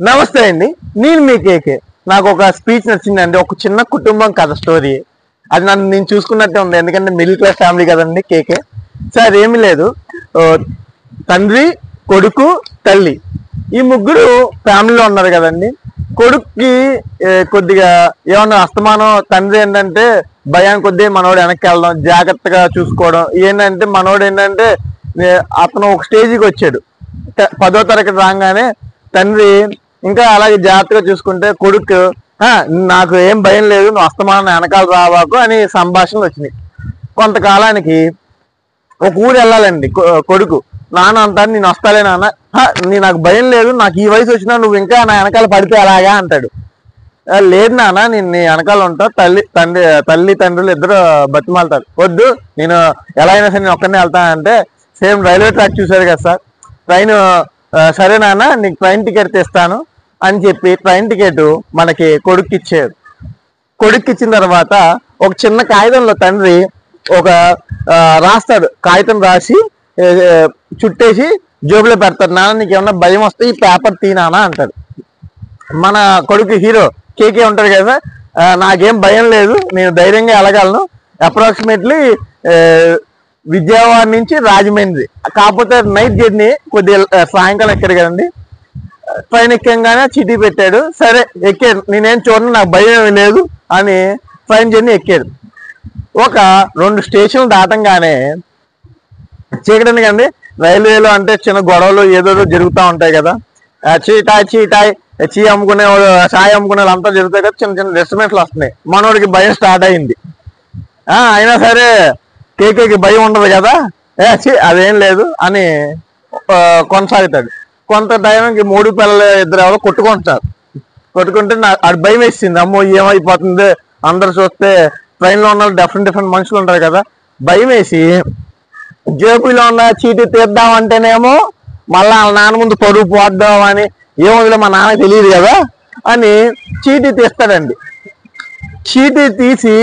నమస్తే అండి, నేను మీ కేకే. నాకు ఒక స్పీచ్ నచ్చిందండి. ఒక చిన్న కుటుంబం కథ స్టోరీ. అది నేను చూసుకున్నట్టే ఉంది, ఎందుకంటే మిడిల్ క్లాస్ ఫ్యామిలీ కదండి కేకే. సార్ ఏమీ లేదు, తండ్రి, కొడుకు, తల్లి, ఈ ముగ్గురు ఫ్యామిలీలో ఉన్నారు కదండి. కొడుక్కి కొద్దిగా ఏమన్నా అస్తమానం, తండ్రి ఏంటంటే భయానికి కొద్దీ మనోడు వెనక్కి వెళ్ళడం, జాగ్రత్తగా చూసుకోవడం. ఏంటంటే మనోడు ఏంటంటే అతను ఒక స్టేజ్కి వచ్చాడు, 10వ తరగతి రాగానే తండ్రి ఇంకా అలాగే జాగ్రత్తగా చూసుకుంటే కొడుకు నాకు ఏం భయం లేదు, నువ్వు అస్తమానం వెనకాల రావాకు అని సంభాషణలు వచ్చినాయి. కొంతకాలానికి ఒక ఊరు వెళ్ళాలండి కొడుకు. నాన్న అంటాను, నేను వస్తాలే నాన్న, నాకు భయం లేదు, నాకు ఈ వయసు వచ్చినా నువ్వు ఇంకా నా వెనకాల పడితే అలాగా అంటాడు. లేదు నాన్న, నేను నీ వెనకాల ఉంటా. తల్లి తండ్రులు ఇద్దరు బతిమాలుతారు. వద్దు, నేను ఎలా అయినా సరే నేను ఒక్కనే వెళ్తానంటే, సేమ్ రైల్వే ట్రాక్ చూశారు కదా సార్, ట్రైన్, సరే నాన్న నీకు ట్రైన్ టికెట్ తెస్తాను అని చెప్పి ట్రైన్ టికెట్ మనకి కొడుక్కి ఇచ్చాడు. కొడుక్కి ఇచ్చిన తర్వాత ఒక చిన్న కాగితంలో తండ్రి ఒక రాస్తాడు, కాగితం రాసి చుట్టేసి జోబులో పెడతాడు. నాన్న నీకు ఏమన్నా భయం వస్తే ఈ పేపర్ తీనానా అంటాడు. మన కొడుకు హీరో కేకే ఉంటాడు కదా, నాకేం భయం లేదు, నేను ధైర్యంగా వెళ్ళగలను. అప్రాక్సిమేట్లీ విజయవాడ నుంచి రాజమండ్రి, కాకపోతే నైట్ జర్నీ, కొద్దిగా సాయంకాలం ఎక్కాడు కదండి. ట్రైన్ ఎక్కంగానే చీటీ పెట్టాడు. సరే ఎక్కాడు, నేనేం చూడండి, నాకు భయం లేదు అని ట్రైన్ జర్నీ ఎక్కాడు. ఒక 2 స్టేషన్లు దాటంగానే చీకటి కండి. రైల్వేలో అంటే చిన్న గొడవలు ఏదో జరుగుతూ ఉంటాయి కదా, చీటాయ్ చీ అమ్ముకునే చాయ్ అమ్ముకునే వాళ్ళంతా జరుగుతాయి కదా, చిన్న చిన్న రెస్టారెంట్లు వస్తున్నాయి. మనోడికి భయం స్టార్ట్ అయింది. అయినా సరే కేకేకి భయం ఉండదు కదా, అదేం లేదు అని కొనసాగుతాడు. కొంత టైంకి 3 పిల్లలు ఇద్దరు ఎవరో కొట్టుకుంటే అది భయం వేసింది. అమ్మో ఏమైపోతుంది, అందరు చూస్తే ట్రైన్లో ఉన్న డిఫరెంట్ మనుషులు ఉంటారు కదా, భయం వేసి జేబులో ఉన్న చీటీ తీద్దామంటేనేమో మళ్ళీ వాళ్ళ నాన్న ముందు పరుగు పోద్దాం అని, ఏముందిలే మా నాన్నకి తెలియదు కదా అని చీటీ తీస్తాడండి. చీటీ తీసి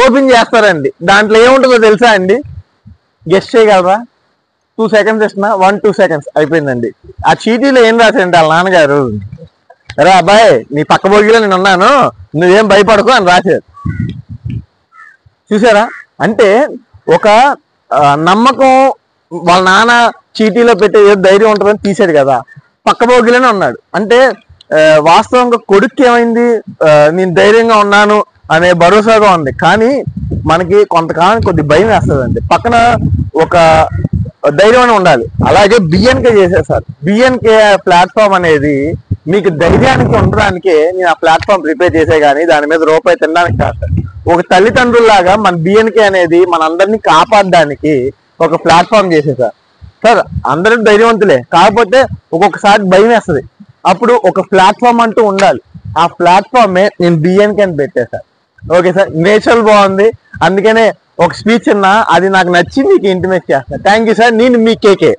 ఓపెన్ చేస్తారండి. దాంట్లో ఏముంటుందో తెలుసా అండి? గెస్ట్ చేయగలరా? 2 సెకండ్స్ ఇస్తున్నా, 1-2 సెకండ్స్ అయిపోయిందండి. ఆ చీటీలో ఏం రాశారంటే వాళ్ళ నాన్నగారు, రా అబ్బాయి నీ పక్క బోగిలో నేను ఉన్నాను, నువ్వేం భయపడకు అని రాశారు. చూసారా? అంటే ఒక నమ్మకం, వాళ్ళ నాన్న చీటీలో పెట్టే ఏదో ధైర్యం ఉంటుందని తీసాడు కదా, పక్క బోగిలోనే ఉన్నాడు. అంటే వాస్తవంగా కొడుక్కి ఏమైంది, నేను ధైర్యంగా ఉన్నాను అనే భరోసాగా ఉంది. కానీ మనకి కొంతకాలం కొద్ది భయం వేస్తుందండి. పక్కన ఒక ధైర్యం అని ఉండాలి. అలాగే బిఎన్కే చేసేసారు. బిఎన్కే ప్లాట్ఫామ్ అనేది మీకు ధైర్యానికి ఉండడానికే నేను ఆ ప్లాట్ఫామ్ ప్రిపేర్ చేసే కానీ దాని మీద రూపాయి తినడానికి కాదు. ఒక తల్లిదండ్రుల్లాగా మన బిఎన్కే అనేది మనందరినీ కాపాడడానికి ఒక ప్లాట్ఫామ్ చేసేసారు సార్. అందరూ ధైర్యవంతులే, కాకపోతే ఒక్కొక్కసారి భయం వేస్తుంది. అప్పుడు ఒక ప్లాట్ఫామ్ అంటూ ఉండాలి. ఆ ప్లాట్ఫామే నేను బిఎన్కే అని పెట్టేశాను. ఓకే సార్, నేచురల్ బాగుంది, అందుకనే ఒక స్పీచ్ ఉన్నా, అది నాకు నచ్చి మీకు ఇంటిమేట్ చేస్తాను. Thank you sir. నేను మీ కేకే.